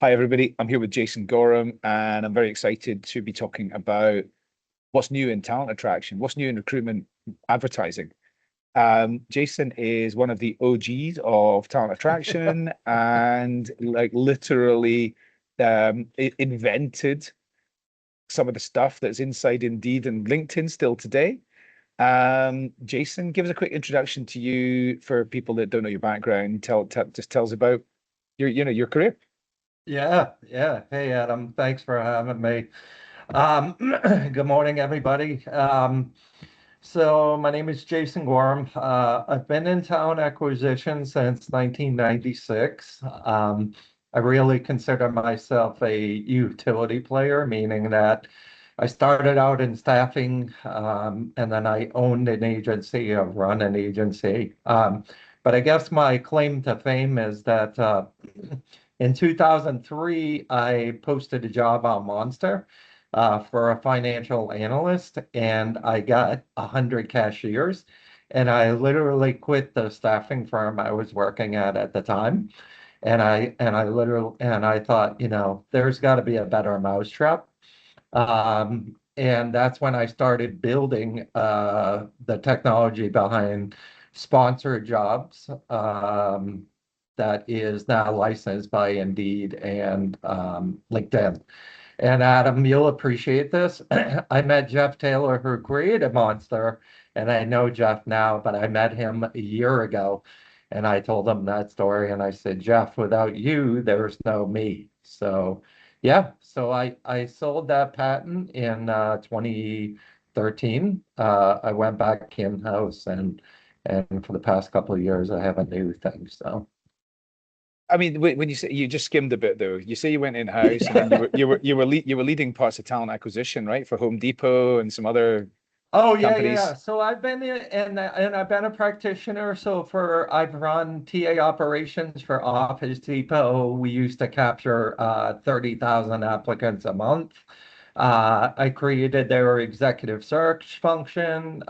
Hi, everybody. I'm here with Jason Gorham, and I'm very excited to be talking about what's new in talent attraction, what's new in recruitment advertising. Jason is one of the OGs of talent attraction and like literally invented some of the stuff that's inside Indeed and LinkedIn still today. Jason, give us a quick introduction to you for people that don't know your background. Just tell us about your career. Yeah. Hey, Adam, thanks for having me. Good morning, everybody. So my name is Jason Gorham. I've been in talent acquisition since 1996. I really consider myself a utility player, meaning that I started out in staffing, and then I owned an agency, I've run an agency. But I guess my claim to fame is that in 2003, I posted a job on Monster for a financial analyst, and I got 100 cashiers. And I literally quit the staffing firm I was working at the time. And I thought, there's got to be a better mousetrap. And that's when I started building the technology behind sponsored jobs that is now licensed by Indeed and LinkedIn. And Adam, you'll appreciate this. I met Jeff Taylor, who created Monster, and I know Jeff now, but I met him a year ago. And I told him that story, and I said, Jeff, without you, there's no me. So, yeah, so I sold that patent in 2013. I went back in-house, and for the past couple of years, I have a new thing. So. I mean, when you say you just skimmed a bit though, you say you went in house and then you were leading parts of talent acquisition, right, for Home Depot and some other Oh yeah. companies. So I've been in, and I've been a practitioner. So I've run TA operations for Office Depot. We used to capture 30,000 applicants a month. I created their executive search function.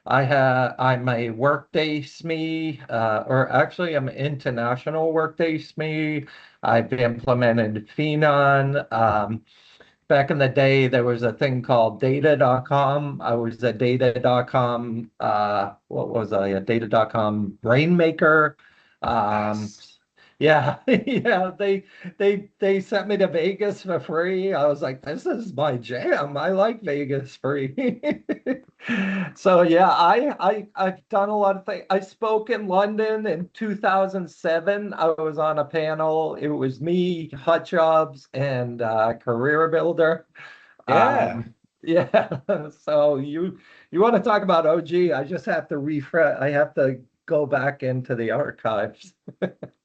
I'm a Workday SME, or actually I'm an international Workday SME. I've implemented Phenon. Back in the day, there was a thing called data.com. I was a data.com, what was I? A data.com rainmaker. Um, Yes. yeah, yeah, they sent me to Vegas for free. I was like, this is my jam. I like Vegas free. So yeah, I've done a lot of things. I spoke in London in 2007. I was on a panel. It was me, Hot Jobs, and Career Builder. Yeah. Yeah. So you want to talk about OG? I just have to refresh. I have to go back into the archives.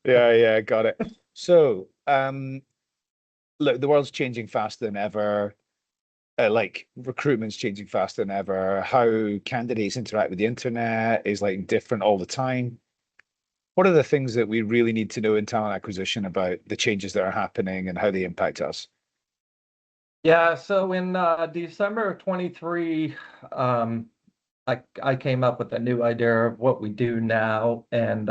Yeah, got it. So, look, the world's changing faster than ever. Like recruitment's changing faster than ever. How candidates interact with the internet is like different all the time. What are the things that we really need to know in talent acquisition about the changes that are happening and how they impact us? Yeah, so in December of 23, I came up with a new idea of what we do now, and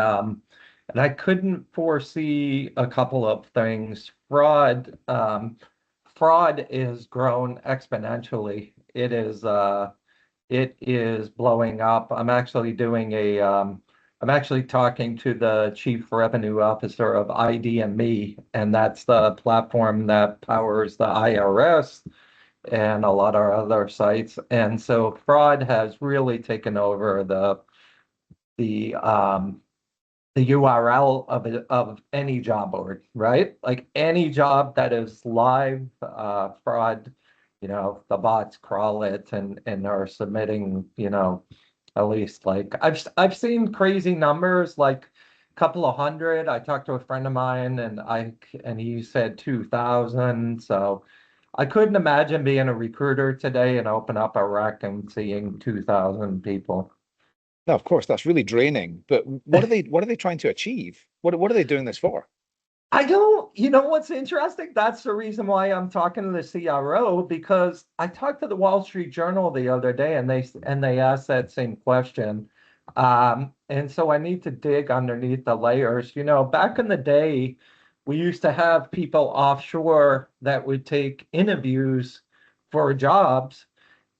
I couldn't foresee a couple of things. Fraud is grown exponentially. It is blowing up. I'm actually talking to the chief revenue officer of ID&Me, and that's the platform that powers the IRS and a lot of other sites. And so fraud has really taken over the um the URL of any job board, right? Like any job that is live, fraud, the bots crawl it and are submitting, at least like I've seen crazy numbers like a couple of hundred. I talked to a friend of mine and he said 2,000. So I couldn't imagine being a recruiter today and open up a rec and seeing 2,000 people. No, of course, that's really draining. But what are they trying to achieve? What are they doing this for? I don't, you know what's interesting? That's the reason why I'm talking to the CRO, because I talked to the Wall Street Journal the other day and they asked that same question. And so I need to dig underneath the layers. Back in the day, we used to have people offshore that would take interviews for jobs,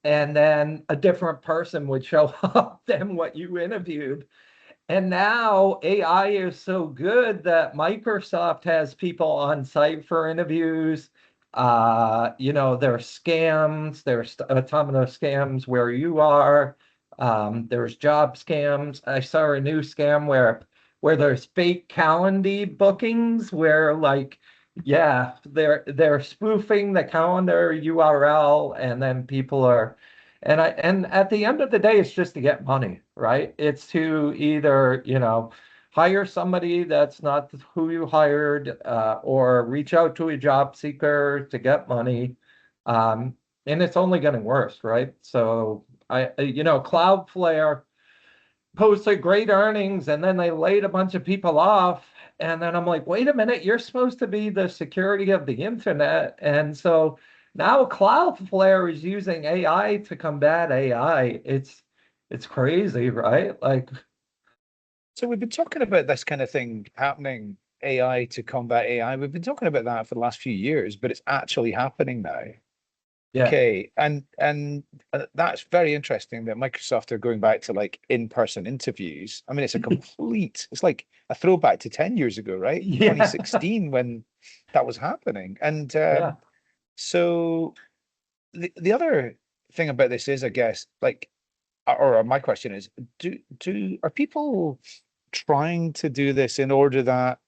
and then a different person would show up than what you interviewed. And now AI is so good that Microsoft has people on site for interviews. There's scams, there's autonomous scams where you are. There's job scams. I saw a new scam where there's fake calendar bookings where like, yeah, they're spoofing the calendar URL, and then people are, and at the end of the day, it's just to get money, right? It's to either, hire somebody that's not who you hired, or reach out to a job seeker to get money. And it's only getting worse, right? So Cloudflare posted great earnings, and then they laid a bunch of people off. And then I'm like, wait a minute, you're supposed to be the security of the internet. And so now Cloudflare is using AI to combat AI. It's crazy, right? Like, So we've been talking about this kind of thing happening, AI to combat AI. We've been talking about that for the last few years, but it's actually happening now. yeah. Okay, and that's very interesting that Microsoft are going back to like in-person interviews. I mean, it's like a throwback to 10 years ago, right? Yeah. 2016 when that was happening. And Yeah. so the other thing about this is, I guess, like, or my question is, are people trying to do this in order that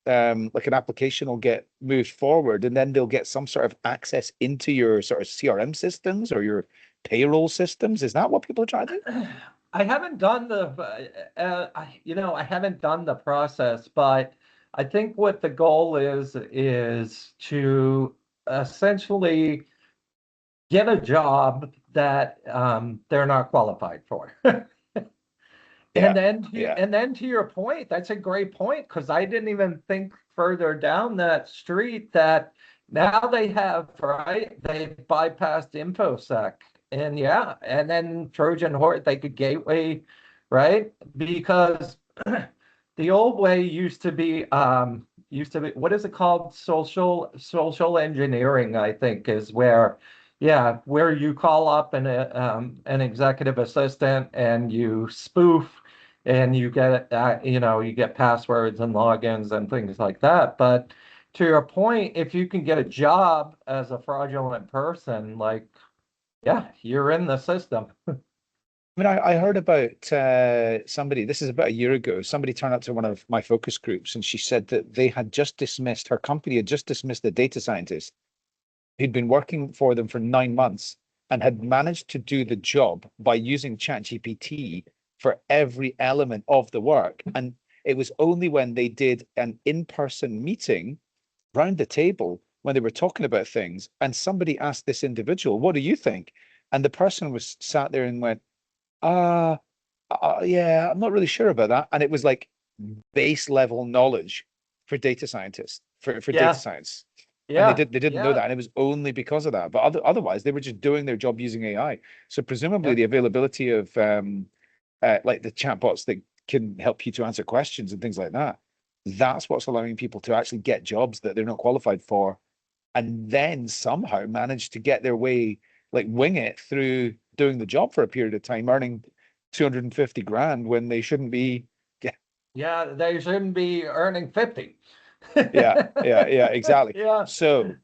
like an application will get moved forward and then they'll get some sort of access into your sort of CRM systems or your payroll systems? Is that what people are trying to do? I haven't done I haven't done the process, but I think what the goal is to essentially get a job that they're not qualified for. Yeah, yeah. And then to your point, that's a great point, because I didn't even think further down that street that now they have, right? They bypassed InfoSec. And yeah, and then Trojan horse, they could gateway, right? Because the old way used to be, what is it called? Social engineering, I think, is where, yeah, where you call up an executive assistant and you spoof, and you get you get passwords and logins and things like that. But to your point, if you can get a job as a fraudulent person, like, yeah, you're in the system. I mean, I heard about somebody, this is about a year ago, somebody turned up to one of my focus groups and she said that her company had just dismissed a data scientist who'd been working for them for 9 months and had managed to do the job by using ChatGPT for every element of the work. And it was only when they did an in-person meeting round the table when they were talking about things and somebody asked this individual, what do you think? And the person was sat there and went, uh, yeah, I'm not really sure about that. And it was like base level knowledge for data scientists, for data Yeah, science. And yeah, they didn't know yeah, that. And it was only because of that. But otherwise, they were just doing their job using AI. So presumably yeah. the availability of like the chatbots that can help you to answer questions and things like that, that's what's allowing people to actually get jobs that they're not qualified for and then somehow manage to get their way, like wing it through doing the job for a period of time, earning 250 grand when they shouldn't be. Yeah, Yeah, they shouldn't be earning 50. yeah, exactly. Yeah, So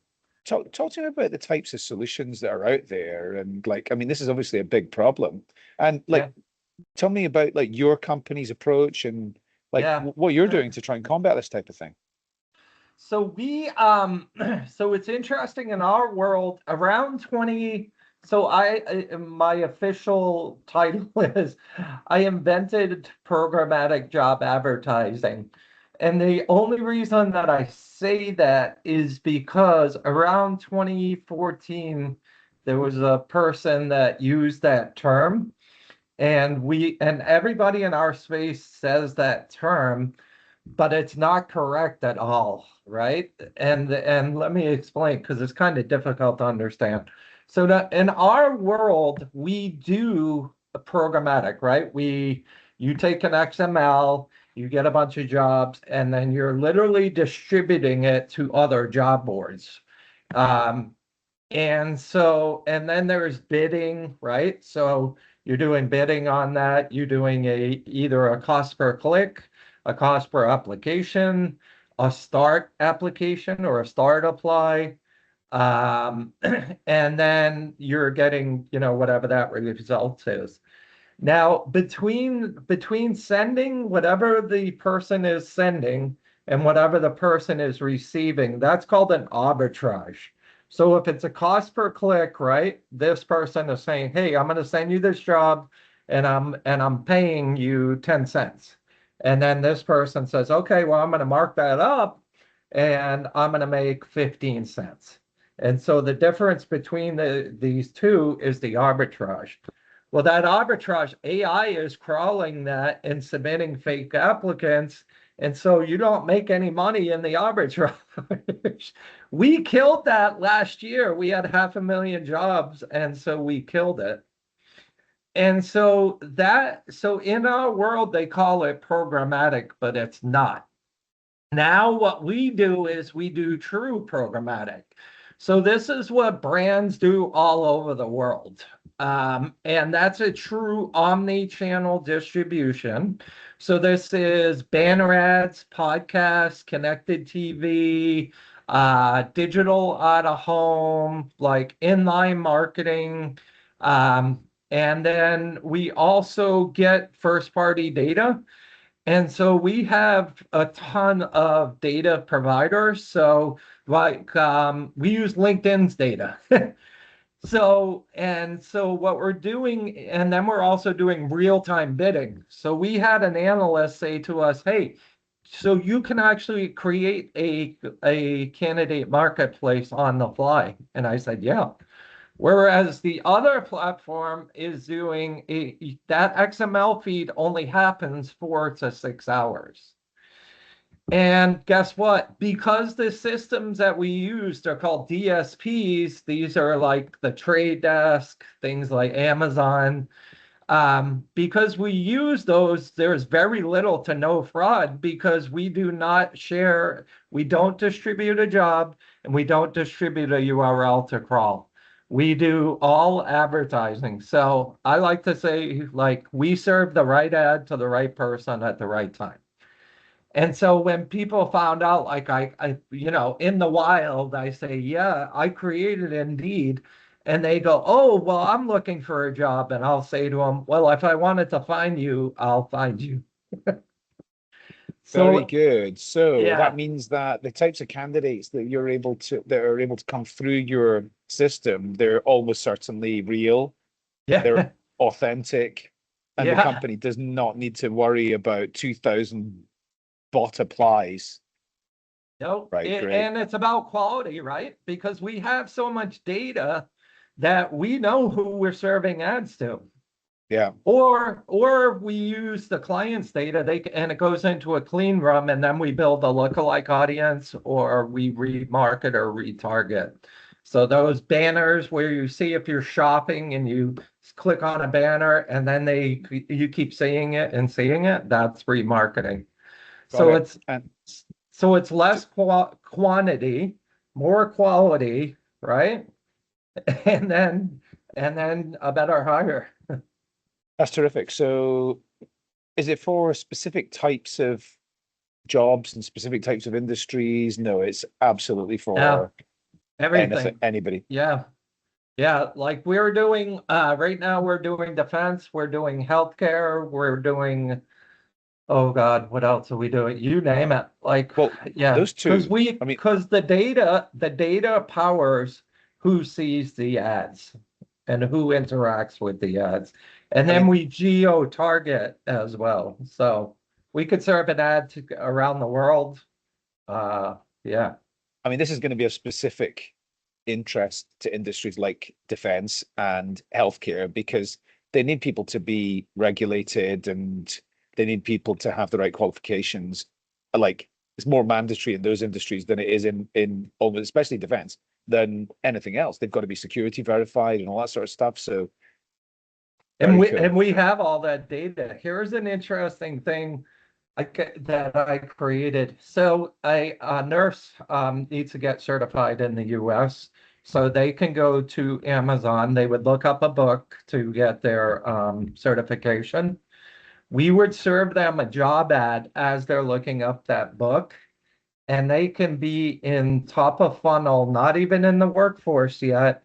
talk to me about the types of solutions that are out there. And like, I mean, this is obviously a big problem. And yeah, like, tell me about like your company's approach and like yeah. what you're doing to try and combat this type of thing. So so it's interesting in our world around 20. So my official title is I invented programmatic job advertising. And the only reason that I say that is because around 2014, there was a person that used that term, and everybody in our space says that term, but it's not correct at all, right? And let me explain, because it's kind of difficult to understand. So that in our world, we do programmatic, right? You take an XML you get a bunch of jobs, and then you're literally distributing it to other job boards. And then there's bidding, right? So you're doing bidding on that. You're doing either a cost per click, a cost per application, a start application or a start apply. And then you're getting, whatever that result is. Now, between sending whatever the person is sending and whatever the person is receiving, that's called an arbitrage. So if it's a cost per click, right? This person is saying, "Hey, I'm going to send you this job, and I'm paying you 10 cents." And then this person says, "Okay, well, I'm going to mark that up, and I'm going to make 15 cents." And so the difference between these two is the arbitrage. Well, that arbitrage, AI is crawling that and submitting fake applicants. And so you don't make any money in the arbitrage. We killed that last year. We had 500,000 jobs, and so we killed it. And so in our world, they call it programmatic, but it's not. Now, what we do is we do true programmatic. So this is what brands do all over the world. And that's a true omni-channel distribution. So this is banner ads, podcasts, connected TV, digital out of home, like inline marketing. And then we also get first-party data. And so we have a ton of data providers. So like we use LinkedIn's data. So what we're doing, and then we're also doing real-time bidding. So we had an analyst say to us, "Hey, so you can actually create a candidate marketplace on the fly." And I said, "Yeah." Whereas the other platform is doing that XML feed only happens 4 to 6 hours. And guess what? Because the systems that we used are called DSPs, these are like the Trade Desk, things like Amazon. Because we use those, there's very little to no fraud because we do not share, we don't distribute a job, and we don't distribute a URL to crawl. We do all advertising. So I like to say, like, we serve the right ad to the right person at the right time. And so when people found out, like in the wild, I say, "Yeah, I created Indeed." And they go, "Oh, well, I'm looking for a job." And I'll say to them, "Well, if I wanted to find you, I'll find you." Very So, good. So that yeah, means that the types of candidates that that are able to come through your system, they're almost certainly real, they're yeah, authentic, and the yeah. company does not need to worry about 2,000 bot applies. No, Right, great. and it's about quality, right? Because we have so much data that we know who we're serving ads to. Yeah. Or we use the client's data, and it goes into a clean room, and then we build a lookalike audience, or we remarket or retarget. So those banners where you see if you're shopping and you click on a banner and then you keep seeing it and seeing it, that's remarketing. Got So it. it's And so it's less quantity, more quality, right? And then a better hire. that's terrific. So is it for specific types of jobs and specific types of industries? No, it's absolutely Yeah, for anything, everything. anybody. Yeah. Yeah, like we're doing right now we're doing defense, we're doing healthcare, we're doing, oh God, what else are we doing? You name it. Like, Well, yeah, those two, I mean, because the data powers who sees the ads and who interacts with the ads. And I then mean, we geo target as well. So we could serve an ad around the world. Yeah. this is going to be of specific interest to industries like defense and healthcare because they need people to be regulated and they need people to have the right qualifications. Like it's more mandatory in those industries than it is in almost especially defense than anything else. They've got to be security verified and all that sort of stuff. So And very we cool. and we have all that data. Here's an interesting thing. that I created. So a nurse needs to get certified in the US. So they can go to Amazon. They would look up a book to get their certification. We would serve them a job ad as they're looking up that book, and they can be in top of funnel, not even in the workforce yet.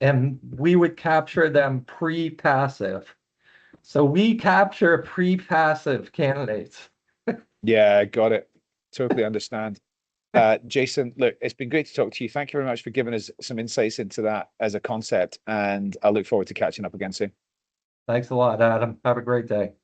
And we would capture them pre-passive. So we capture pre-passive candidates. Yeah, got it. Totally understand. Jason, look, it's been great to talk to you. Thank you very much for giving us some insights into that as a concept, and I look forward to catching up again soon. Thanks a lot, Adam. Have a great day.